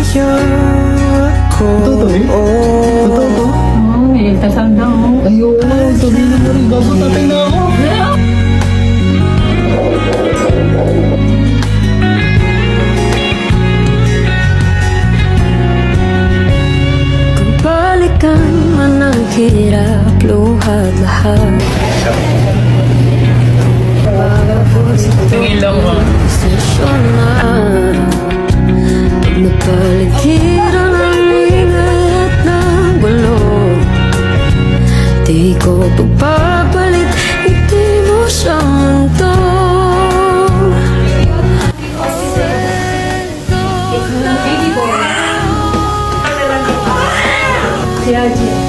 Totoo eh? Totoo to? May nagtasal na ako. Ayun, sabihin mo rin, gago tatay na ako. Kung balikan man ang hirap, luha lahat. Tingin lang mo. Desisyon na pag napaligiran ang ingay at ng gulo, di ko pagpapalit, hindi mo siyang mundo. Si Haji.